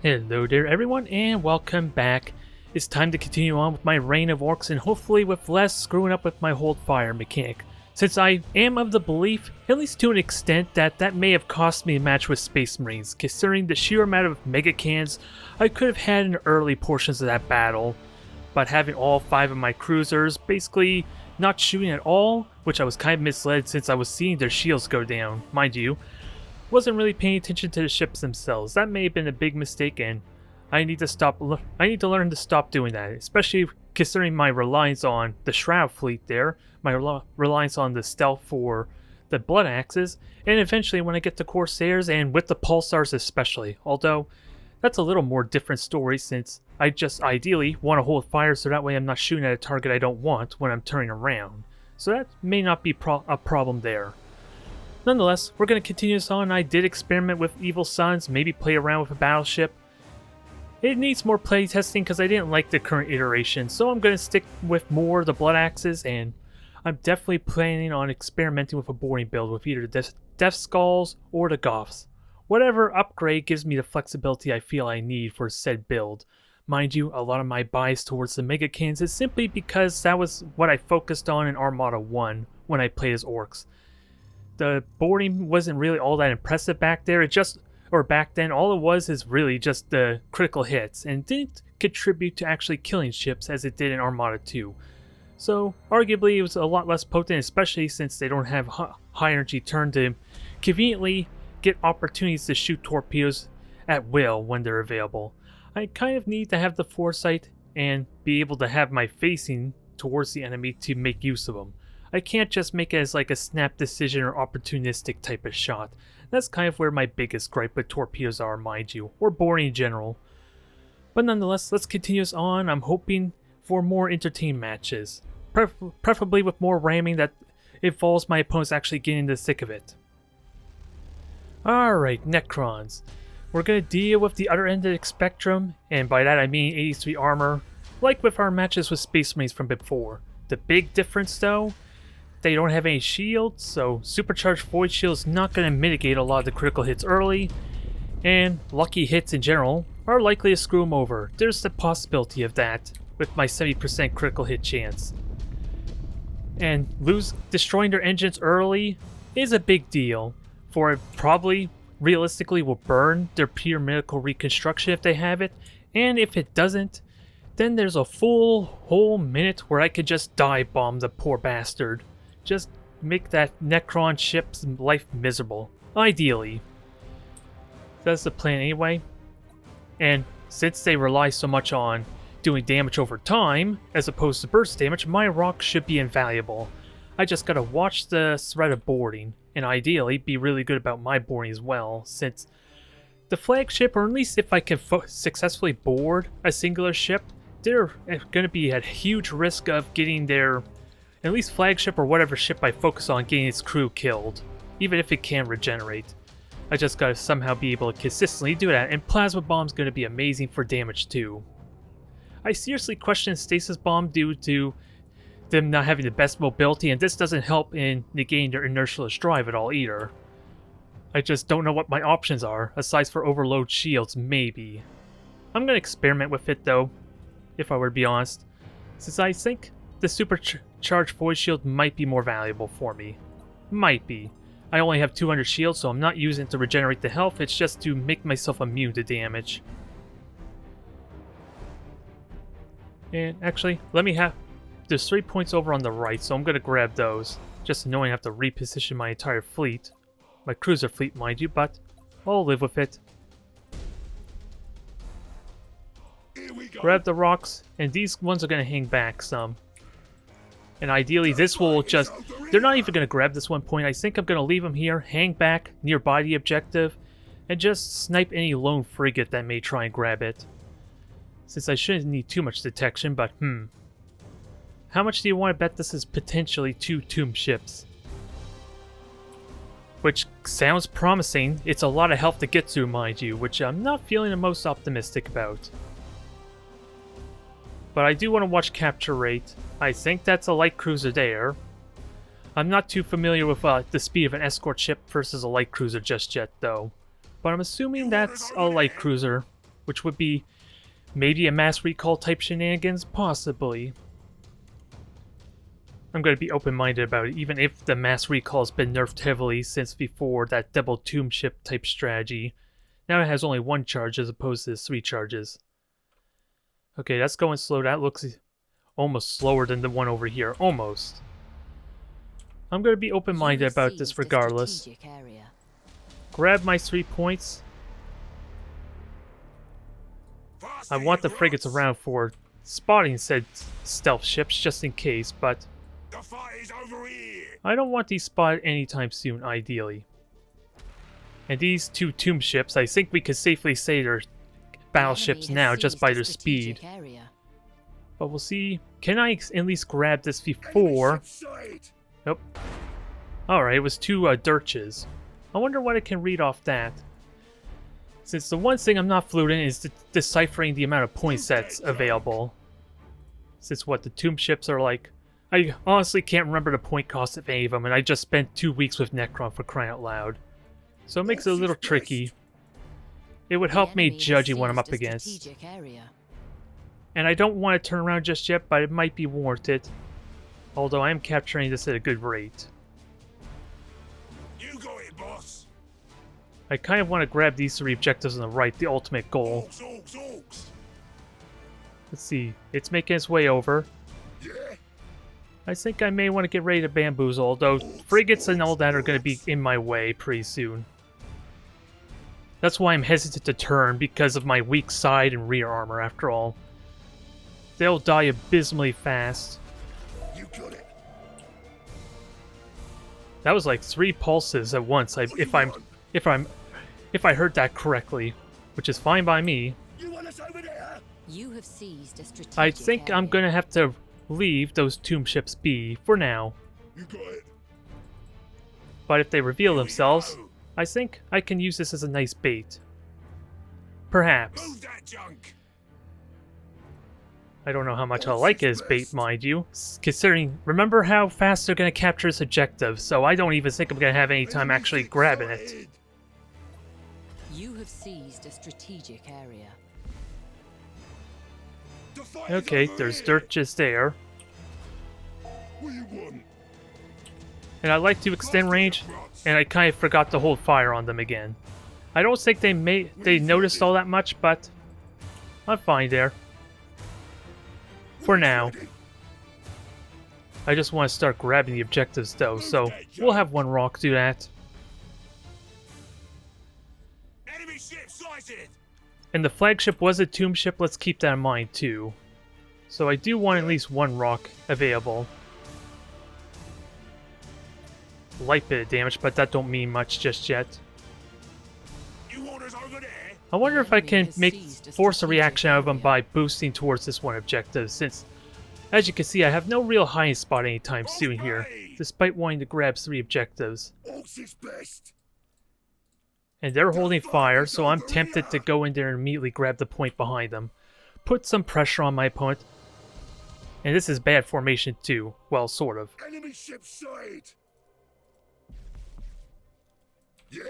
Hello there everyone and welcome back. It's time to continue on with my reign of orcs and hopefully with less screwing up with my hold fire mechanic. Since I am of the belief, at least to an extent, that may have cost me a match with Space Marines, considering the sheer amount of mega cannons I could have had in the early portions of that battle. But having all 5 of my cruisers basically not shooting at all, which I was kind of misled since I was seeing their shields go down, mind you. Wasn't really paying attention to the ships themselves. That may have been a big mistake, and I need to learn to stop doing that, especially considering my reliance on the Shroud fleet there, my reliance on the stealth for the Blood Axes, and eventually when I get to Corsairs and with the Pulsars especially. Although that's a little more different story since I just ideally want to hold fire so that way I'm not shooting at a target I don't want when I'm turning around. So that may not be a problem there. Nonetheless, we're going to continue this on. I did experiment with Evil Suns, maybe play around with a battleship. It needs more play testing because I didn't like the current iteration, so I'm going to stick with more of the Blood Axes, and I'm definitely planning on experimenting with a boarding build with either the Death Skulls or the Goths. Whatever upgrade gives me the flexibility I feel I need for said build. Mind you, a lot of my bias towards the Mega Cannons is simply because that was what I focused on in Armada 1 when I played as Orks. The boarding wasn't really all that impressive back there. Back then, all it was is really just the critical hits and didn't contribute to actually killing ships as it did in Armada 2. So, arguably, it was a lot less potent, especially since they don't have high energy turn to conveniently get opportunities to shoot torpedoes at will when they're available. I kind of need to have the foresight and be able to have my facing towards the enemy to make use of them. I can't just make it as like a snap decision or opportunistic type of shot. That's kind of where my biggest gripe with torpedoes are, mind you, or boarding in general. But nonetheless, let's continue this on. I'm hoping for more entertaining matches, preferably with more ramming that involves my opponents actually getting the thick of it. Alright, Necrons. We're going to deal with the other end of the spectrum, and by that I mean 83 armor, like with our matches with Space Marines from before. The big difference though, they don't have any shields, so Supercharged Void Shield is not going to mitigate a lot of the critical hits early, and lucky hits in general are likely to screw them over. There's the possibility of that, with my 70% critical hit chance. And destroying their engines early is a big deal, for it probably, realistically, will burn their pure medical reconstruction if they have it, and if it doesn't, then there's a whole minute where I could just dive bomb the poor bastard. Just make that Necron ship's life miserable. Ideally. That's the plan anyway. And since they rely so much on doing damage over time, as opposed to burst damage, my rocks should be invaluable. I just gotta watch the threat of boarding, and ideally be really good about my boarding as well, since the flagship, or at least if I can successfully board a singular ship, they're going to be at huge risk of getting their, at least flagship or whatever ship I focus on, getting its crew killed, even if it can regenerate. I just gotta somehow be able to consistently do that, and Plasma Bomb's going to be amazing for damage too. I seriously question Stasis Bomb due to them not having the best mobility, and this doesn't help in negating their inertialess drive at all either. I just don't know what my options are, aside for Overload Shields maybe. I'm going to experiment with it though, if I were to be honest, since I think the Supercharged Void Shield might be more valuable for me. Might be. I only have 200 shields, so I'm not using it to regenerate the health, it's just to make myself immune to damage. And actually, there's 3 points over on the right, so I'm going to grab those, just knowing I have to reposition my entire fleet. My cruiser fleet, mind you, but I'll live with it. Grab the rocks, and these ones are going to hang back some. And ideally this will just, they're not even going to grab this one point. I think I'm going to leave them here, hang back nearby the objective, and just snipe any lone frigate that may try and grab it. Since I shouldn't need too much detection, but how much do you want to bet this is potentially 2 tomb ships? Which sounds promising. It's a lot of health to get through, mind you, which I'm not feeling the most optimistic about. But I do want to watch capture rate. I think that's a light cruiser there. I'm not too familiar with the speed of an escort ship versus a light cruiser just yet, though. But I'm assuming that's a light cruiser. which would be maybe a mass recall type shenanigans, possibly. I'm going to be open-minded about it, even if the mass recall has been nerfed heavily since before that double tomb ship type strategy. Now it has only 1 charge as opposed to 3 charges. Okay, that's going slow. That looks almost slower than the one over here. Almost. I'm going to be open-minded about this regardless. Grab my 3 points. I want the frigates around for spotting said stealth ships just in case, but I don't want these spotted anytime soon, ideally. And these 2 tomb ships, I think we could safely say they're battleships now just by their speed. But we'll see. Can I at least grab this before? Nope. Alright, it was 2 dirches. I wonder what I can read off that. Since the one thing I'm not fluent in is deciphering the amount of point sets available. Since what the tomb ships are like. I honestly can't remember the point cost of any of them, and I just spent 2 weeks with Necron for crying out loud. So it makes it a little tricky. It would help me judging what I'm up against. And I don't want to turn around just yet, but it might be warranted. Although I am capturing this at a good rate. You got it, boss. I kind of want to grab these 3 objectives on the right, the ultimate goal. Orks. Let's see, it's making its way over. Yeah. I think I may want to get ready to bamboozle, although frigates and all that are going to be in my way pretty soon. That's why I'm hesitant to turn, because of my weak side and rear armor, after all. They'll die abysmally fast. You got it. That was like 3 pulses at once, if I heard that correctly, which is fine by me. You want us over there? You have seized a strategic I think area. I'm gonna have to leave those tomb ships be for now. You got it. But if they reveal themselves, I think I can use this as a nice bait. Perhaps. Move that junk. I don't know how much I'll like it as bait, mind you. Considering, remember how fast they're gonna capture this objective, so I don't even think I'm gonna have any time actually grabbing it. You have seized a strategic area. Okay, there's dirt just there. What you want? And I like to extend range, and I kind of forgot to hold fire on them again. I don't think they noticed all that much, but I'm fine there. For now. I just want to start grabbing the objectives though, so we'll have 1 rock do that. Enemy ship sighted. And the flagship was a tomb ship, let's keep that in mind too. So I do want at least 1 rock available. Light bit of damage, but that don't mean much just yet. You want us over there? I wonder if I can force a reaction out of them by boosting towards this 1 objective, since, as you can see, I have no real hiding spot anytime soon here, despite wanting to grab 3 objectives. Orks is best. And they're holding fire, so I'm tempted to go in there and immediately grab the point behind them. Put some pressure on my opponent. And this is bad formation too. Well, sort of. Enemy ship side. Yeah.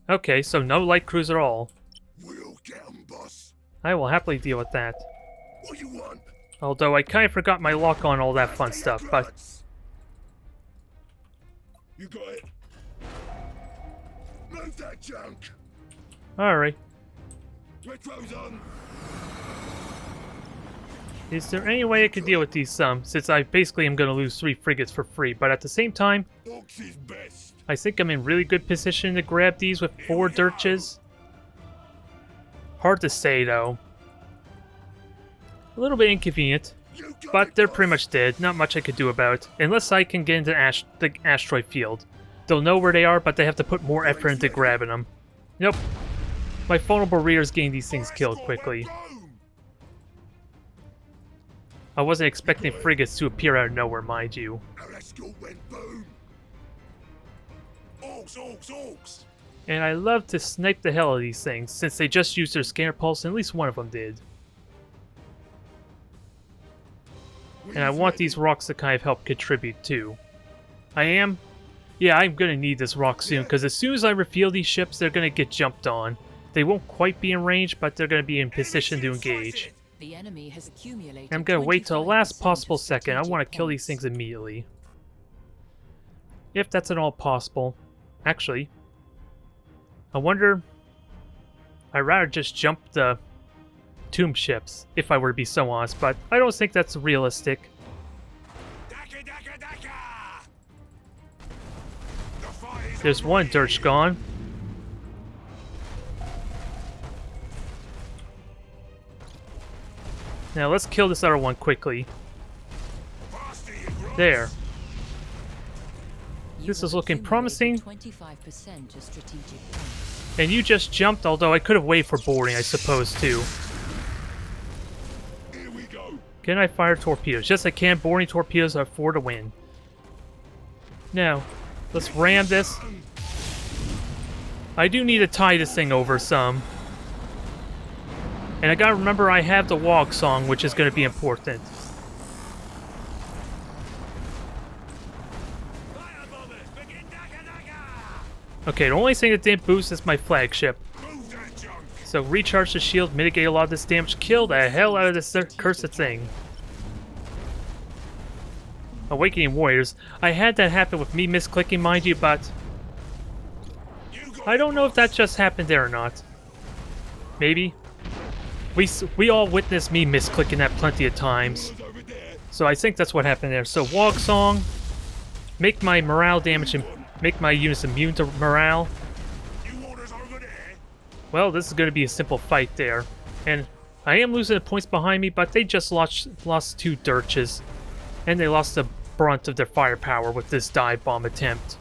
Okay, so no light cruise at all. We'll get 'em, boss. I will happily deal with that. What you want? Although I kind of forgot my lock on all that fun stuff, but... You got it. Move that junk. Alright. Retro's on. Is there any way I could deal with these since I basically am going to lose 3 frigates for free, but at the same time, Orks is best. I think I'm in really good position to grab these with 4 dirches. Hard to say, though. A little bit inconvenient, but they're pretty much dead. Not much I could do about it, unless I can get into the asteroid field. They'll know where they are, but they have to put more effort into grabbing them. Nope. My vulnerable rear's getting these things killed quickly. I wasn't expecting frigates to appear out of nowhere, mind you. Our escort went boom. Orks, Orks, Orks. And I love to snipe the hell out of these things, since they just used their scanner pulse, and at least one of them did. And I want these rocks to kind of help contribute too. Yeah, I'm gonna need this rock soon, because as soon as I refuel these ships, they're gonna get jumped on. They won't quite be in range, but they're going to be in position to engage. The enemy has accumulated. I'm going to wait till the last 25% possible of second. I want to strategic kill these points. things immediately. If that's at all possible. Actually, I wonder... I'd rather just jump the tomb ships, if I were to be so honest, but I don't think that's realistic. Daka, daka, daka! The fire's There's one dirge gone. Now let's kill this other one quickly. faster, you grunts. There. You This have is looking accumulated promising. 25% of strategic points. And you just jumped, although I could have waited for boarding, I suppose, too. Here we go. Can I fire torpedoes? Yes, I can. Boarding torpedoes are for the win. Now, let's ram this. I do need to tie this thing over some. And I gotta remember I have the Waaagh song, which is gonna be important. Fire bombers, begin daka, daka! Okay, the only thing that didn't boost is my flagship. Move that junk. So recharge the shield, mitigate a lot of this damage, kill the hell out of this cursed thing. Awakening Warriors. I had that happen with me misclicking, mind you, but You got I don't know if that just happened there or not. Maybe. We all witnessed me misclicking that plenty of times. those over there. So I think that's what happened there. So Waaagh song, make my morale damage and make my units immune to morale. You orders over there. Well, this is going to be a simple fight there. And I am losing the points behind me, but they just lost 2 dirches. And they lost the brunt of their firepower with this dive bomb attempt.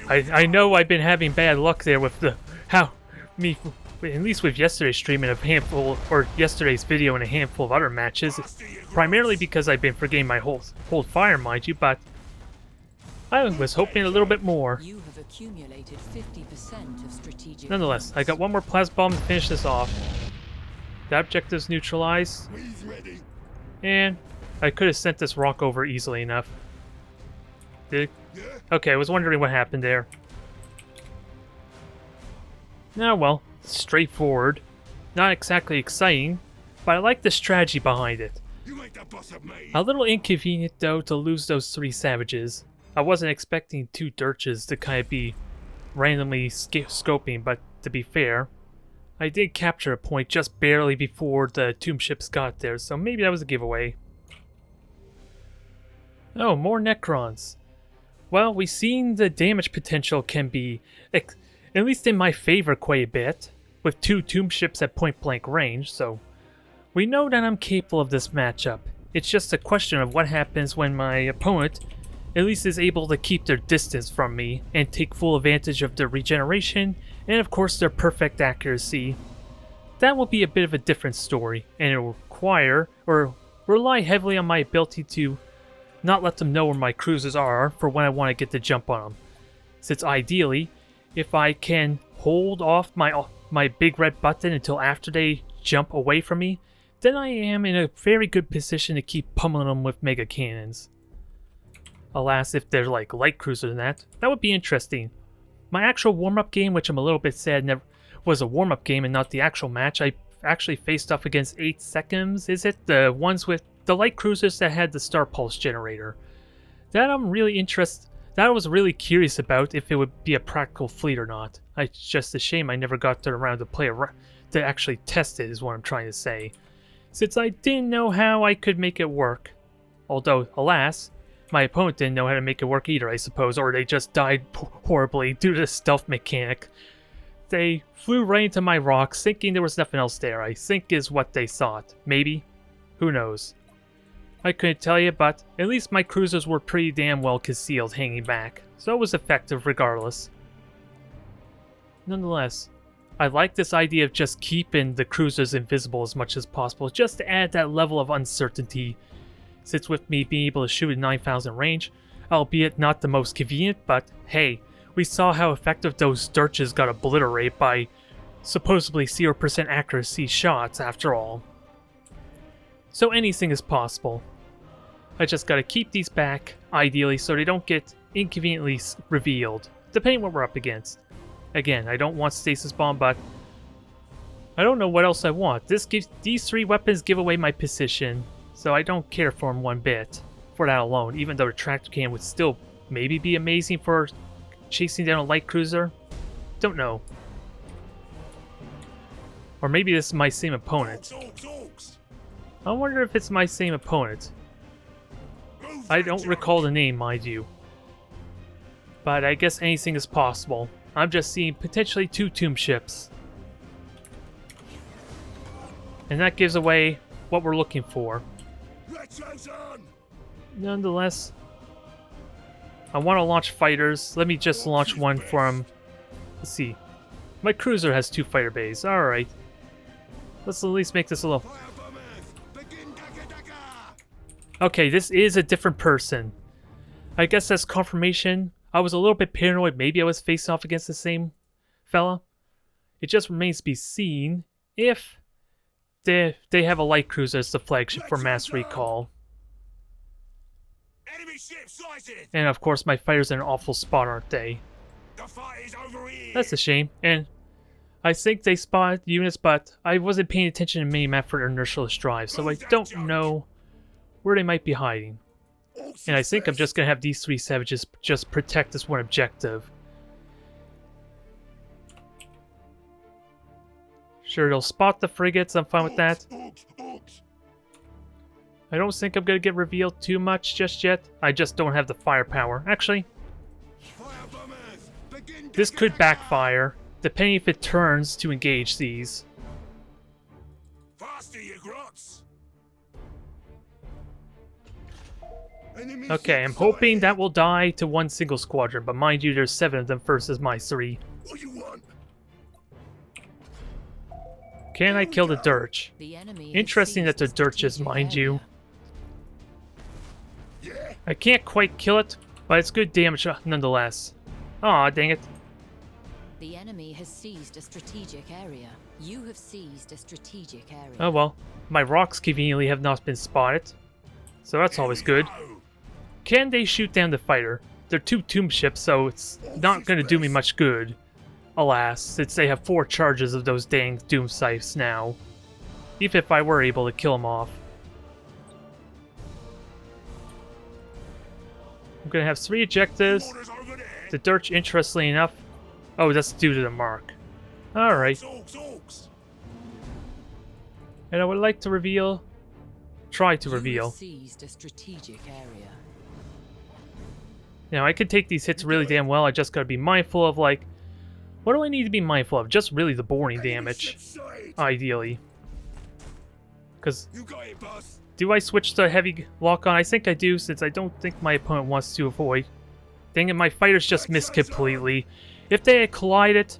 I know I've been having bad luck there with the... at least with yesterday's stream and a handful... Or yesterday's video and a handful of other matches. Primarily because I've been forgetting my hold fire, mind you, but... I was hoping a little bit more. You have accumulated 50% of strategic Nonetheless, I points. got one more plasma bomb to finish this off. The objective's neutralized, We's ready. and I could have sent this rock over easily enough. Did it? Yeah? Okay, I was wondering what happened there. Ah, well, straightforward. Not exactly exciting, but I like the strategy behind it. You make the boss of me. A little inconvenient, though, to lose those 3 savages. I wasn't expecting 2 dirches to kind of be randomly scoping, but to be fair, I did capture a point just barely before the tomb ships got there, so maybe that was a giveaway. Oh, more Necrons. Well, we've seen the damage potential can be, at least in my favor quite a bit, with 2 tomb ships at point-blank range, so we know that I'm capable of this matchup. It's just a question of what happens when my opponent at least is able to keep their distance from me and take full advantage of their regeneration and of course their perfect accuracy. That will be a bit of a different story, and it will require or rely heavily on my ability to not let them know where my cruisers are for when I want to get the jump on them. Since ideally, if I can hold off my big red button until after they jump away from me, then I am in a very good position to keep pummeling them with mega cannons. Alas, if they're like light cruisers and that would be interesting. My actual warm-up game, which I'm a little bit sad was a warm-up game and not the actual match, I actually faced off against 8 seconds, is it? The ones with the light cruisers that had the Star Pulse generator. That I'm really interested... That I was really curious about if it would be a practical fleet or not. It's just a shame I never got around to actually test it, is what I'm trying to say. Since I didn't know how I could make it work. Although, alas, my opponent didn't know how to make it work either, I suppose, or they just died horribly due to the stealth mechanic. They flew right into my rocks, thinking there was nothing else there, I think is what they thought. Maybe? Who knows? I couldn't tell you, but at least my cruisers were pretty damn well concealed hanging back, so it was effective regardless. Nonetheless, I like this idea of just keeping the cruisers invisible as much as possible, just to add that level of uncertainty. Since with me being able to shoot at 9,000 range, albeit not the most convenient, but hey, we saw how effective those dirches got obliterated by supposedly 0% accuracy shots after all. So anything is possible. I just gotta keep these back, ideally, so they don't get inconveniently revealed, depending what we're up against. Again, I don't want stasis bomb, but I don't know what else I want. These 3 weapons give away my position, so I don't care for them one bit for that alone, even though a tractor cannon would still maybe be amazing for chasing down a light cruiser. Don't know. Or maybe this is my same opponent. I wonder if it's my same opponent. I don't recall the name, mind you. But I guess anything is possible. I'm just seeing potentially 2 tomb ships. And that gives away what we're looking for. Nonetheless, I want to launch fighters. Let me just launch one from... Let's see. My cruiser has 2 fighter bays. Alright. Let's at least make this a little... Okay, this is a different person. I guess that's confirmation. I was a little bit paranoid. Maybe I was facing off against the same fella. It just remains to be seen if they have a light cruiser as the flagship for mass recall. Enemy ship sighted. And of course, my fighters in an awful spot, aren't they? The fight is over here. That's a shame. And I think they spotted units, but I wasn't paying attention to minimap for inertialess drive, so I don't know where they might be hiding. And I think I'm just gonna have these 3 savages just protect this one objective. Sure, they'll spot the frigates, I'm fine with that. I don't think I'm gonna get revealed too much just yet. I just don't have the firepower. Actually, this could backfire, depending if it turns to engage these. Faster, you grots. Okay, I'm hoping that will die to 1 single squadron, but mind you, there's 7 of them versus my 3. What you want? Can I kill the Dirge? The enemy Interesting that the Dirge is, mind you. I can't quite kill it, but it's good damage nonetheless. Aw, dang it. The enemy has seized a strategic area. You have seized a strategic area. Oh well, my rocks conveniently have not been spotted, so that's always good. Can they shoot down the fighter? They're 2 tomb ships, so it's not going to do me much good. Alas, since they have 4 charges of those dang doom scythes now. Even if I were able to kill them off. I'm going to have 3 objectives. The Dirge, interestingly enough... Oh, that's due to the mark. Alright. And I would like to reveal... Try to reveal. Seized a strategic area. Now, I could take these hits really damn well. I just gotta be mindful of, like... What do I need to be mindful of? Just really the boring damage. Ideally. Because... Do I switch to heavy lock-on? I think I do, since I don't think my opponent wants to avoid. Dang it, my fighters just missed completely. If they had collided,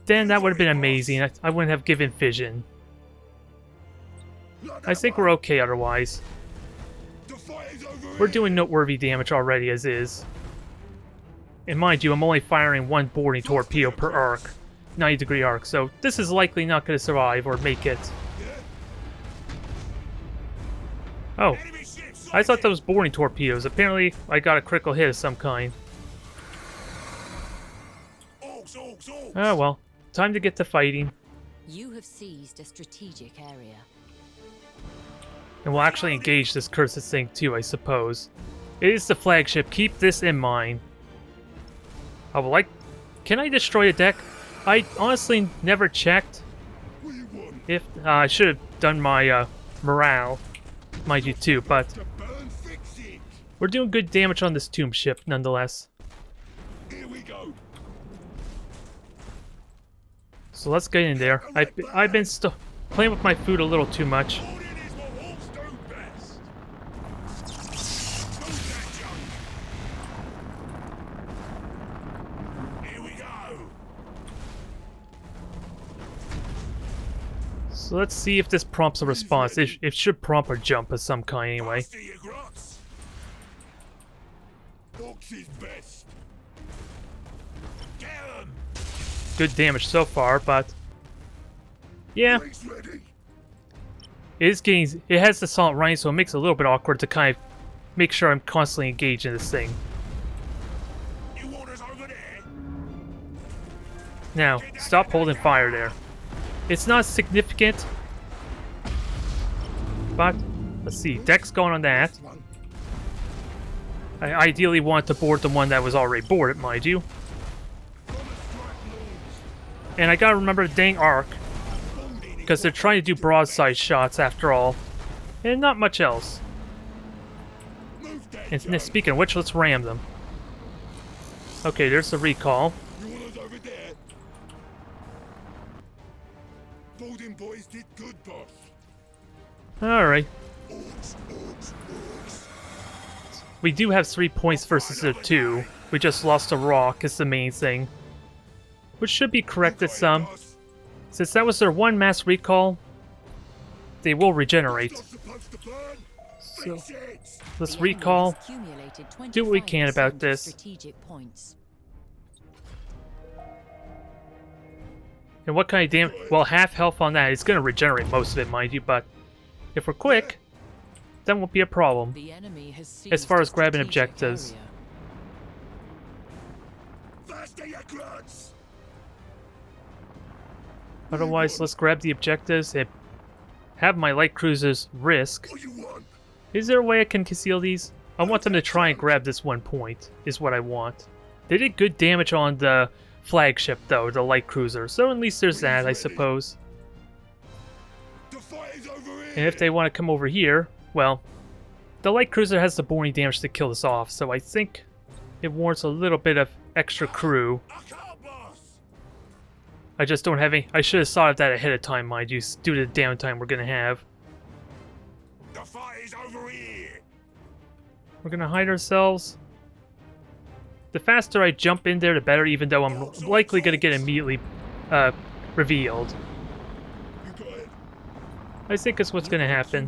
then that would have been amazing. I wouldn't have given vision. I think we're okay otherwise. We're doing noteworthy damage already as is. And mind you, I'm only firing 1 boarding torpedo per arc. 90-degree arc, so this is likely not going to survive or make it. Oh, I thought that was boarding torpedoes. Apparently, I got a critical hit of some kind. Oh well, time to get to fighting. You have seized a strategic area. And we'll actually engage this cursed thing too, I suppose. It is the flagship, keep this in mind. I would like... Can I destroy a deck? I honestly never checked. If I should have done my morale, mind you too, but... We're doing good damage on this tomb ship, nonetheless. So let's get in there. I've been playing with my food a little too much. So let's see if this prompts a response. It should prompt a jump of some kind anyway. Good damage so far, but yeah, it has the solid running, so it makes it a little bit awkward to kind of make sure I'm constantly engaged in this thing. Now, stop holding fire there. It's not significant, but let's see. Deck's going on that. I ideally want to board the one that was already boarded, mind you. And I gotta remember the dang arc, because they're trying to do broadside shots after all, and not much else. And speaking of which, let's ram them. Okay, there's the recall. Boys did good, boss. Alright. Orks, orks, orks. We do have 3 points versus the 2. We just lost a rock is the main thing. Which should be corrected some. Since that was their one mass recall, they will regenerate. So, let's recall. Do what we can about this. And what kind of damage? Well, half health on that. It's going to regenerate most of it, mind you, but if we're quick, that won't be a problem. As far as grabbing objectives. Otherwise, let's grab the objectives and have my light cruisers risk. Is there a way I can conceal these? I want them to try and grab this 1 point, is what I want. They did good damage on the flagship, though, the light cruiser, so at least there's that, I suppose. And if they want to come over here, well, the light cruiser has the boring damage to kill this off, so I think it warrants a little bit of extra crew. I just don't have any. I should have thought of that ahead of time, mind you, due to the downtime we're gonna have. The fight is over here. We're gonna hide ourselves. The faster I jump in there, the better, even though I'm likely gonna get immediately revealed. I think that's what's gonna happen.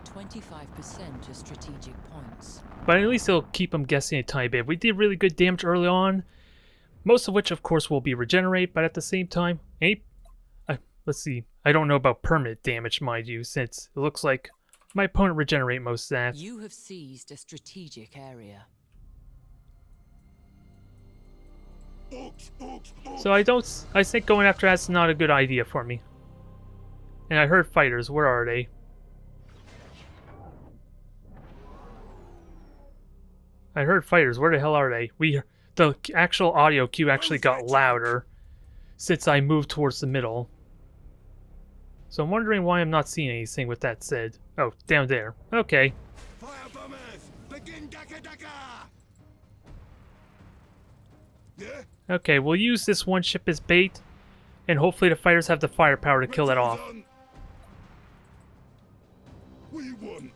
25% of strategic points. But at least it'll keep them guessing a tiny bit. We did really good damage early on. Most of which, of course, will be regenerate, but at the same time, let's see. I don't know about permanent damage, mind you, since it looks like my opponent regenerate most of that. You have seized a strategic area. So I think going after that's not a good idea for me. And I heard fighters. Where are they? I heard fighters. Where the hell are they? The actual audio cue actually got louder since I moved towards the middle. So I'm wondering why I'm not seeing anything with that said. Oh, down there. Okay. Fire bombers, begin daka daka. Yeah? Okay, we'll use this one ship as bait, and hopefully the fighters have the firepower to kill that off. We won.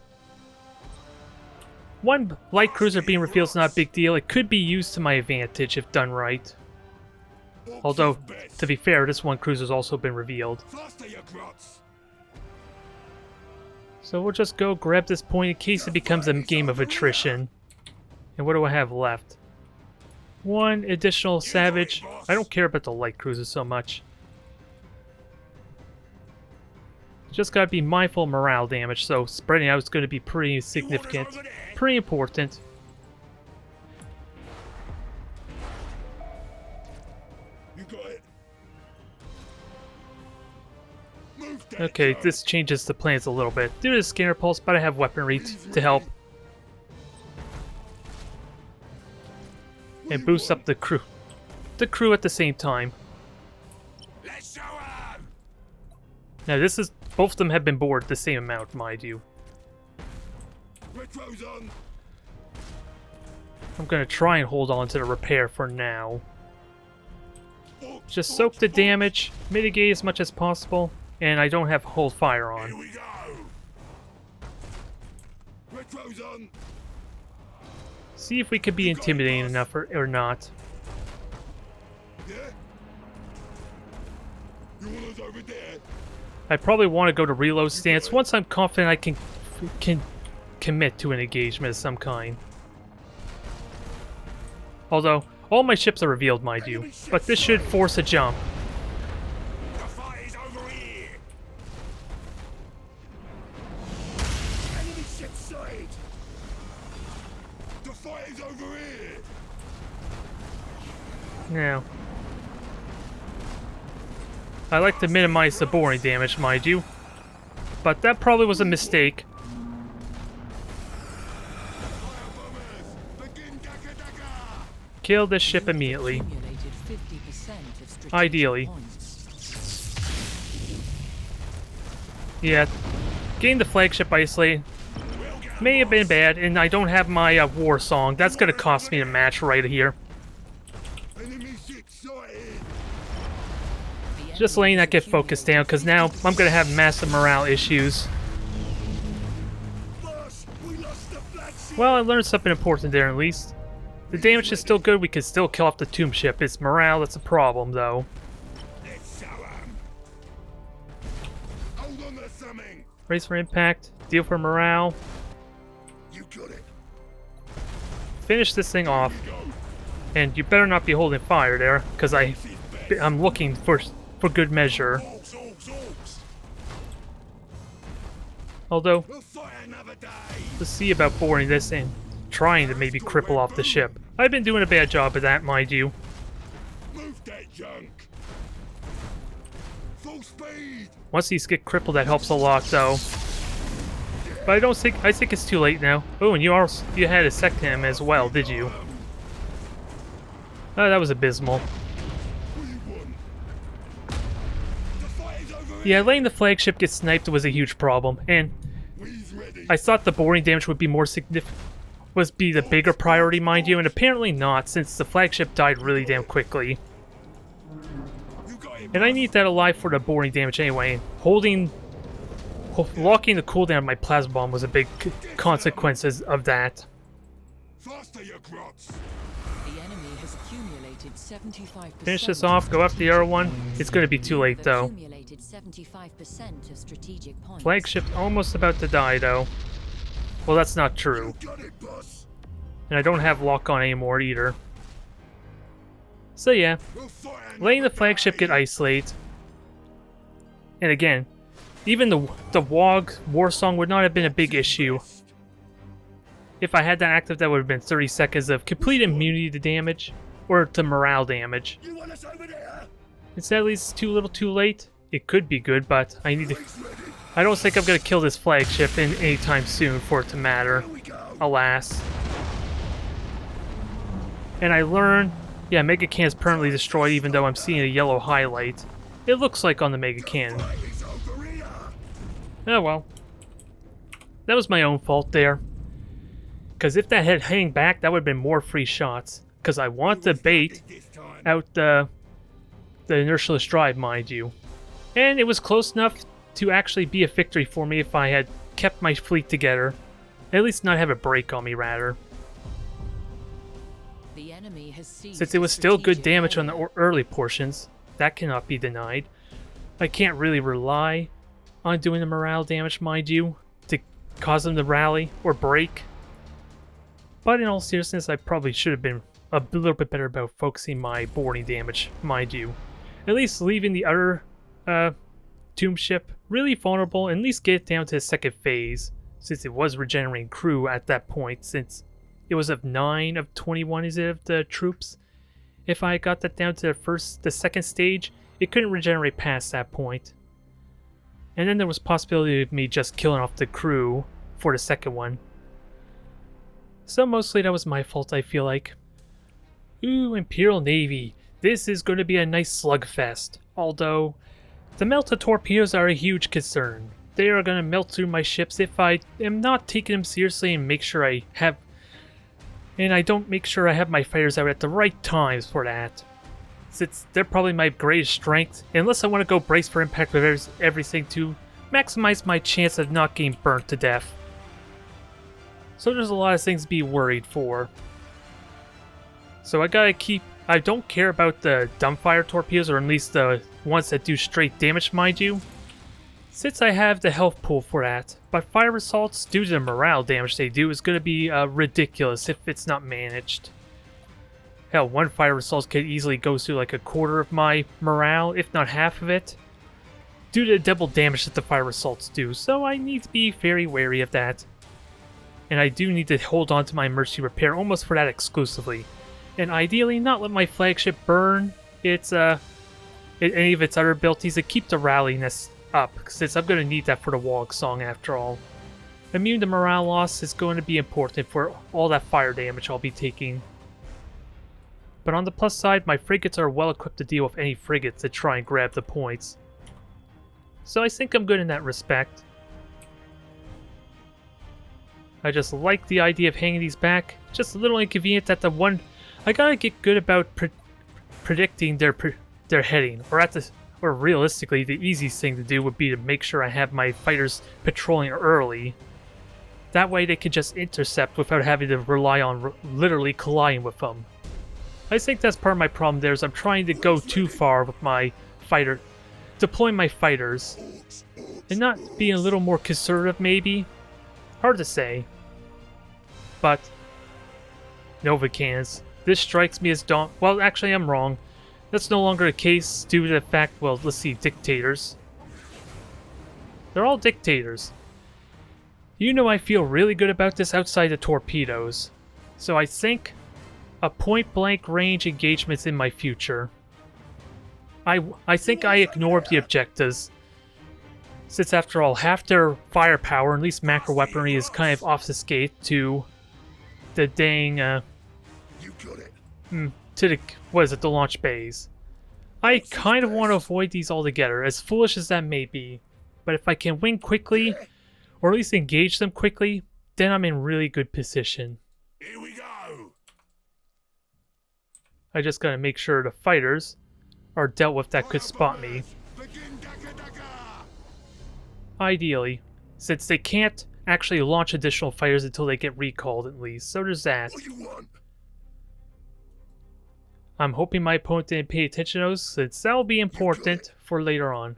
One light cruiser being revealed is not a big deal. It could be used to my advantage if done right. Although, to be fair, this one cruiser's also been revealed. So we'll just go grab this point in case it becomes a game of attrition. And what do I have left? One additional Savage. I don't care about the light cruiser so much. Just gotta be mindful of morale damage, so spreading out is going to be pretty significant. Pretty important. You got it. Okay, this changes the plans a little bit. Due to the scanner pulse, but I have weaponry to help. And boost up the crew. The crew at the same time. Let's show 'em. Now this is... both of them have been bored the same amount, mind you. Retro's on. I'm gonna try and hold on to the repair for now. Just soak the damage, mitigate as much as possible, and I don't have hold fire Here on. we go. Retro's on. See if we could be intimidating enough or not. Yeah. You want us over there? I probably want to go to reload stance once I'm confident I can commit to an engagement of some kind. Although, all my ships are revealed, mind you, but this should force a jump. The fight is over here. Enemy ship sight. The fight is over here. Now, I like to minimize the boring damage, mind you. But that probably was a mistake. Kill this ship immediately. Ideally. Yeah, getting the flagship isolated may have been bad, and I don't have my war song. That's gonna cost me a match right here. Just letting that get focused down, because now I'm gonna have massive morale issues. Well, I learned something important there at least. The damage is still good, we can still kill off the tomb ship. It's morale that's a problem, though. Brace for impact, deal for morale. Finish this thing off. And you better not be holding fire there, because I'm looking for good measure. Although, let's see about boarding this and trying to maybe cripple off the ship. I've been doing a bad job of that, mind you. Move that junk. Full speed. Once these get crippled, that helps a lot, though. But I think it's too late now. Oh, and you had a sect him as well, did you? Oh, that was abysmal. Yeah, letting the flagship get sniped was a huge problem, and I thought the boarding damage would be more significant, be the bigger priority, mind you, and apparently not, since the flagship died really damn quickly. And I need that alive for the boarding damage anyway. Locking the cooldown of my plasma bomb was a big consequences of that. Faster, you grots. The enemy has accumulated 75%. Finish this off, go after the other one. It's going to be too late, though. Accumulated 75% of strategic points. Flagship's almost about to die, though. Well, that's not true. And I don't have lock on anymore either. So yeah, letting the flagship get isolated. And again, even the Waaagh war song would not have been a big issue. If I had that active, that would have been 30 seconds of complete immunity to damage, or to morale damage. And sadly, it's too little too late. It could be good, but I don't think I'm going to kill this flagship anytime soon for it to matter. Alas. And I learned, yeah, Mega Cannon is permanently destroyed even though I'm seeing a yellow highlight. It looks like on the Mega Cannon. Oh well. That was my own fault there. Because if that had hanged back, that would have been more free shots. Because I want to bait out the inertialist drive, mind you. And it was close enough to actually be a victory for me if I had kept my fleet together. At least not have a break on me, rather. The enemy has seized Since it was still good damage on the early portions, that cannot be denied. I can't really rely on doing the morale damage, mind you, to cause them to rally or break. But in all seriousness, I probably should have been a little bit better about focusing my boarding damage, mind you. At least leaving the other tomb ship really vulnerable, and at least get it down to the second phase, since it was regenerating crew at that point, since it was of 9 of 21, is it, of the troops? If I got that down to the second stage, it couldn't regenerate past that point. And then there was possibility of me just killing off the crew for the second one. So mostly that was my fault, I feel like. Ooh, Imperial Navy. This is going to be a nice slugfest. Although, the melted torpedoes are a huge concern. They are going to melt through my ships if I am not taking them seriously and make sure I have... And I don't make sure I have my fighters out at the right times for that. Since they're probably my greatest strength, unless I want to go brace for impact with everything to maximize my chance of not getting burnt to death. So there's a lot of things to be worried for. So I gotta keep... I don't care about the dumbfire torpedoes, or at least the ones that do straight damage, mind you, since I have the health pool for that. But fire assaults, due to the morale damage they do, is going to be ridiculous if it's not managed. Hell, one fire assault could easily go through like a quarter of my morale, if not half of it, due to the double damage that the fire assaults do, so I need to be very wary of that. And I do need to hold on to my emergency repair almost for that exclusively. And ideally not let my flagship burn its any of its other abilities to keep the ralliness up, since I'm going to need that for the Waaagh song after all. Immune to morale loss is going to be important for all that fire damage I'll be taking. But on the plus side, my frigates are well equipped to deal with any frigates that try and grab the points. So I think I'm good in that respect. I just like the idea of hanging these back. Just a little inconvenient that the one... I gotta get good about predicting their heading. Or realistically, the easiest thing to do would be to make sure I have my fighters patrolling early. That way they can just intercept without having to rely on literally colliding with them. I think that's part of my problem there, is I'm trying to go too far with my deploying my fighters. And not being a little more conservative, maybe? Hard to say. But Nova cannons. This strikes me as well, actually I'm wrong. That's no longer the case due to the fact, well, let's see, dictators. They're all dictators. You know I feel really good about this outside the torpedoes. So I think a point-blank range engagement's in my future. I think I ignored the objectives. Since after all, half their firepower, at least macro weaponry, is kind of obfuscated to the dang, to the, what is it, the launch bays. I kind of want to avoid these altogether, as foolish as that may be. But if I can win quickly, or at least engage them quickly, then I'm in really good position. Here we go. I just gotta make sure the fighters are dealt with that could spot me. Ideally, since they can't actually launch additional fighters until they get recalled at least, so there's that. I'm hoping my opponent didn't pay attention to those, since that'll be important for later on.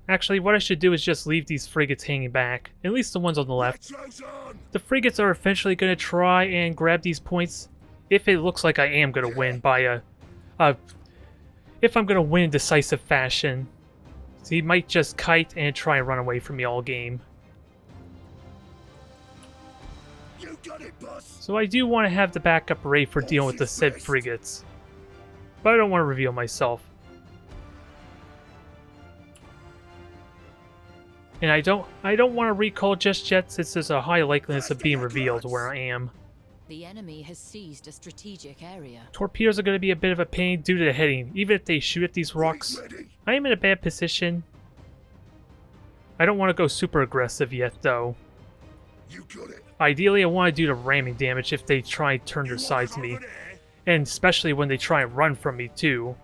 Actually, what I should do is just leave these frigates hanging back, at least the ones on the left. The frigates are eventually going to try and grab these points, if it looks like I am going to win by if I'm going to win in decisive fashion. So he might just kite and try and run away from me all game. You got it, boss. So I do want to have the backup array for dealing with the said frigates. But I don't want to reveal myself. And I don't want to recall just yet, since there's a high likeliness of being revealed where I am. The enemy has seized a strategic area. Torpedoes are going to be a bit of a pain due to the heading. Even if they shoot at these rocks, I am in a bad position. I don't want to go super aggressive yet, though. You got it. Ideally, I want to do the ramming damage if they try and turn their side to me. And especially when they try and run from me, too.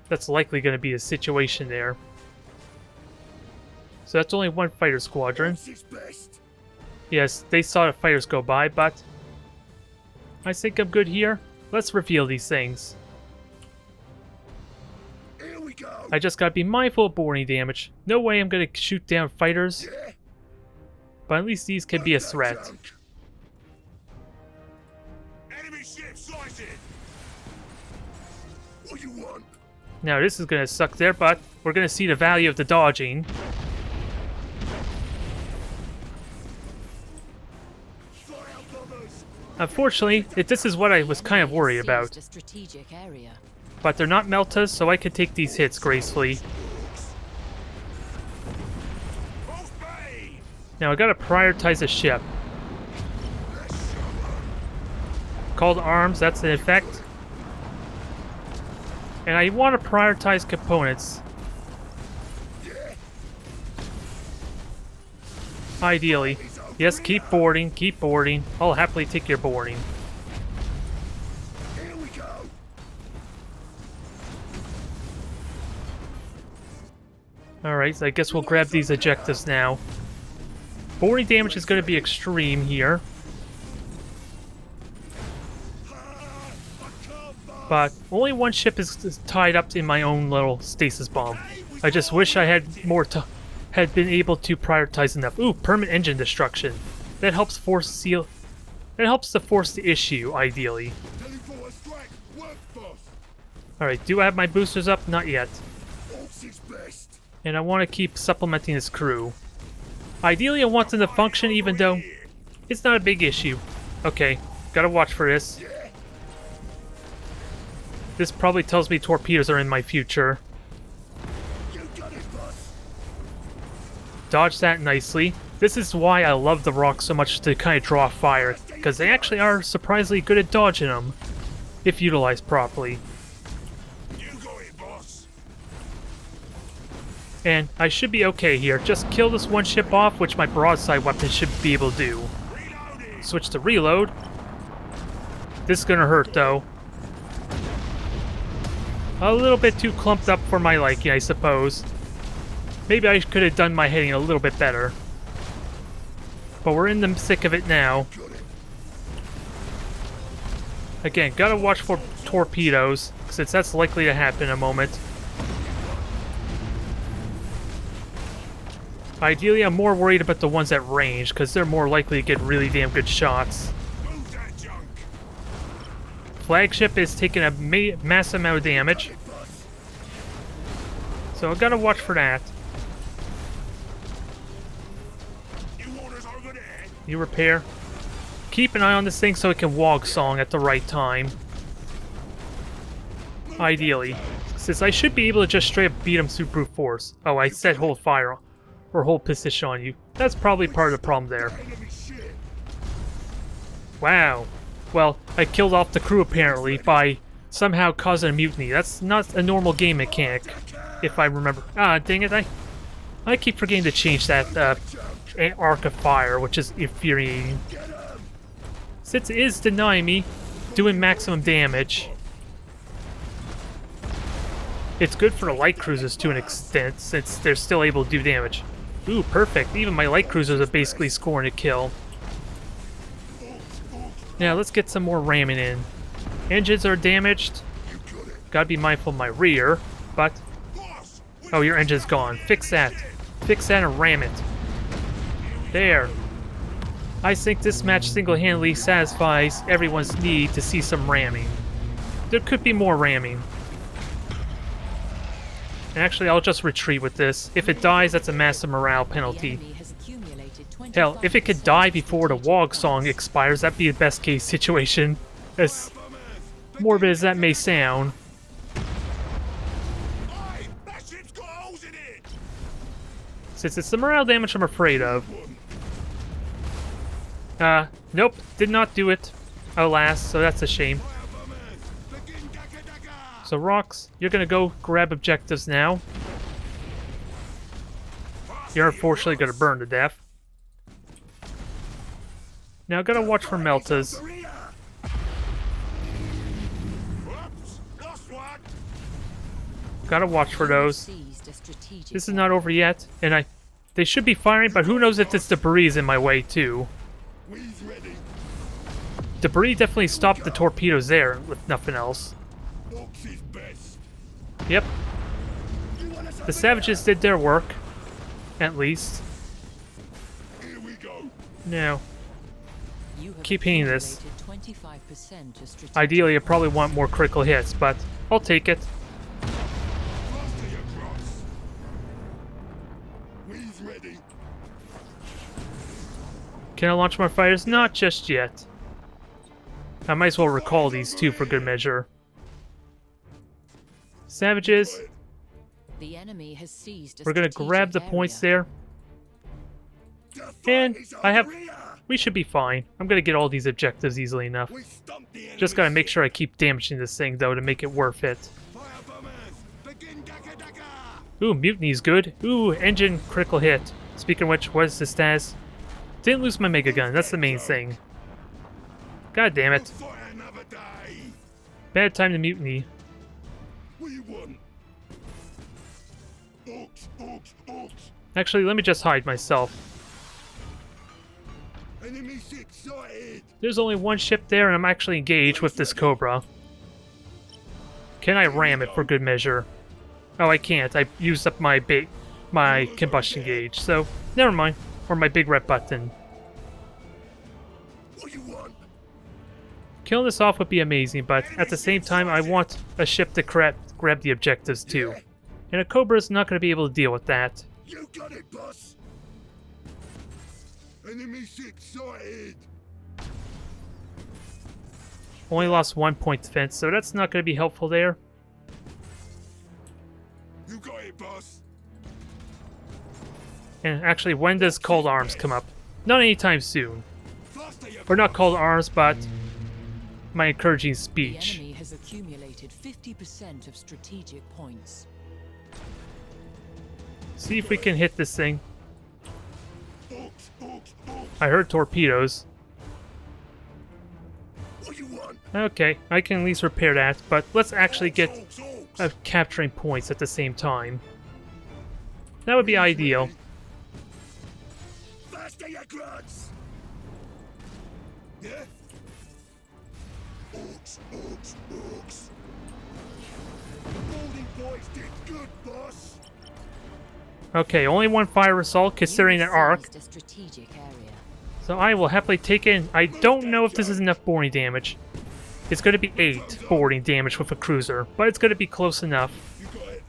That's likely going to be the situation there. So that's only one fighter squadron. Yes, they saw the fighters go by, but I think I'm good here. Let's reveal these things. Here we go. I just gotta be mindful of boarding damage. No way I'm gonna shoot down fighters. But at least these can be a threat. Enemy ship sighted. What you want? Now this is gonna suck there, but we're gonna see the value of the dodging. Unfortunately, this is what I was kind of worried about. But they're not Meltas, so I can take these hits gracefully. Now I gotta prioritize a ship. Called arms, that's an effect. And I want to prioritize components. Ideally. Yes, keep boarding, keep boarding. I'll happily take your boarding. Here we go. Alright, so I guess we'll grab these ejectives now. Boarding damage is going to be extreme here. But only one ship is tied up in my own little stasis bomb. I just wish I had been able to prioritize enough. Ooh, permanent engine destruction. That helps force seal. That helps to force the issue, ideally. Alright, do I have my boosters up? Not yet. And I want to keep supplementing this crew. Ideally, I want them to function even though it's not a big issue. Okay, gotta watch for this. This probably tells me torpedoes are in my future. You got it, boss. Dodge that nicely. This is why I love the rocks so much to kind of draw fire, because they actually are surprisingly good at dodging them, if utilized properly. You got it, boss. And I should be okay here. Just kill this one ship off, which my broadside weapon should be able to do. Reloading. Switch to reload. This is gonna hurt, though. A little bit too clumped up for my liking, I suppose. Maybe I could have done my heading a little bit better. But we're in the thick of it now. Again, gotta watch for torpedoes, since that's likely to happen in a moment. Ideally, I'm more worried about the ones at range, because they're more likely to get really damn good shots. Move that junk. Flagship is taking a massive amount of damage, so I gotta watch for that. You orders over there. You repair. Keep an eye on this thing so it can Waaagh song at the right time. Ideally. Since I should be able to just straight up beat him through brute force. Oh, I said hold fire. Or hold position on you. That's probably part of the problem there. Enemy ship. Wow. Well, I killed off the crew apparently by somehow causing a mutiny. That's not a normal game mechanic, if I remember. Ah, dang it, I keep forgetting to change that arc of fire, which is infuriating. Since it is denying me doing maximum damage. It's good for the light cruisers to an extent, since they're still able to do damage. Ooh, perfect. Even my light cruisers are basically scoring a kill. Now, let's get some more ramming in. Engines are damaged. Gotta be mindful of my rear, but... Oh, your engine's gone. Fix that. Fix that and ram it. There. I think this match single-handedly satisfies everyone's need to see some ramming. There could be more ramming. And actually, I'll just retreat with this. If it dies, that's a massive morale penalty. Hell, if it could die before the Waaagh song expires, that'd be the best case situation. As morbid as that may sound. Hey, that ship's got holes in it. Since it's the morale damage I'm afraid of. Nope, did not do it. Alas, so that's a shame. So Rocks, you're gonna go grab objectives now. You're unfortunately gonna burn to death. Now gotta watch for Meltas. Whoops, lost one. Gotta watch for those. This is not over yet, and they should be firing, but who knows if this debris is in my way too. We's ready. Debris definitely stopped the torpedoes there, if nothing else. Orks is best. Yep. The Savages did their work. At least. Here we go. Now, keep hitting this. Ideally, I probably want more critical hits, but I'll take it. Faster, you cross. We's ready. Can I launch more fighters? Not just yet. I might as well recall these two for good measure. Savages. The enemy has seized a We're gonna grab the strategic points area. there. The And fight is I have... over here. We should be fine. I'm gonna get all these objectives easily enough. We stumped the enemy Just gotta make ship. sure I keep damaging this thing, though, to make it worth it. Fire bombers. Begin Daka Daka. Ooh, mutiny's good. Ooh, engine critical hit. Speaking of which, what is the status? Didn't lose my mega gun. That's the main thing. God damn it. Fight another day. Bad time to mutiny. What do you want? Orks, orks, orks. Actually, let me just hide myself. Enemy ship sighted. There's only one ship there, and I'm actually engaged with this Cobra. Can I ram it for good measure? Oh, I can't. I used up my combustion gauge, so never mind. Or my big red button. What do you want? Killing this off would be amazing, but at the same time, I want a ship to grab the objectives too. And a Cobra is not going to be able to deal with that. You got it, boss. Enemy ship sighted. only lost 1 point defense, so that's not going to be helpful there. You got it, boss. And actually, when does Cold Arms come up? Not anytime soon. Faster, you Or not Cold Arms, but my encouraging The speech. enemy has accumulated 50% of strategic points. See if we can hit this thing. Orks, orks, orks. I heard torpedoes. What you want? Okay, I can at least repair that, but let's actually get Orks, orks. capturing points at the same time. That would be ideal. Faster, you grunts. Yeah? Orks, orks, orks. Boarding boys did good, boss. Okay, only one fire assault considering an arc, Seized a strategic area. so I will happily take in. I don't know if this is enough boarding damage. It's going to be 8 boarding damage with a cruiser, but it's going to be close enough. You got it.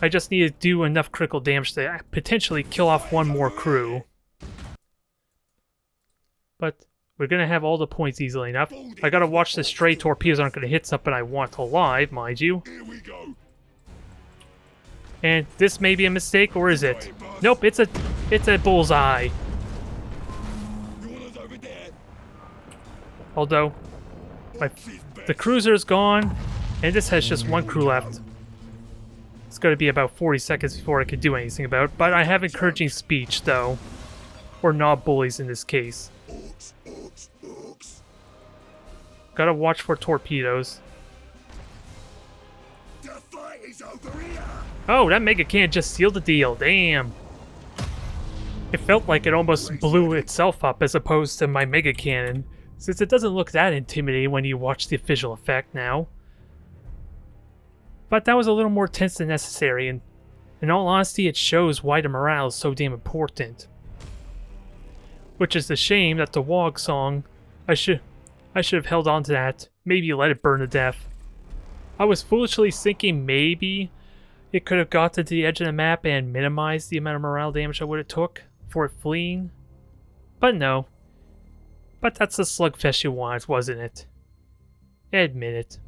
I just need to do enough critical damage to potentially kill off one more crew. But we're going to have all the points easily enough. I got to watch the stray torpedoes aren't going to hit something I want alive, mind you. Here we go. And this may be a mistake, or is it? Nope, it's a bullseye. You want us over there? Although, the cruiser's gone, and this has just one crew left. It's going to be about 40 seconds before I can do anything about it, but I have encouraging speech, though. Or knob bullies in this case. Orks, orks, orks. Gotta watch for torpedoes. The fight is over here. Oh, that mega cannon just sealed the deal. Damn. It felt like it almost blew itself up as opposed to my mega cannon, since it doesn't look that intimidating when you watch the visual effect now. But that was a little more tense than necessary, and in all honesty, it shows why the morale is so damn important. Which is the shame that the Waaagh song, I should have held on to that, maybe let it burn to death. I was foolishly thinking maybe it could have got to the edge of the map and minimized the amount of morale damage I would have took for it fleeing. But no. But that's the slugfest you wanted, wasn't it? Admit it.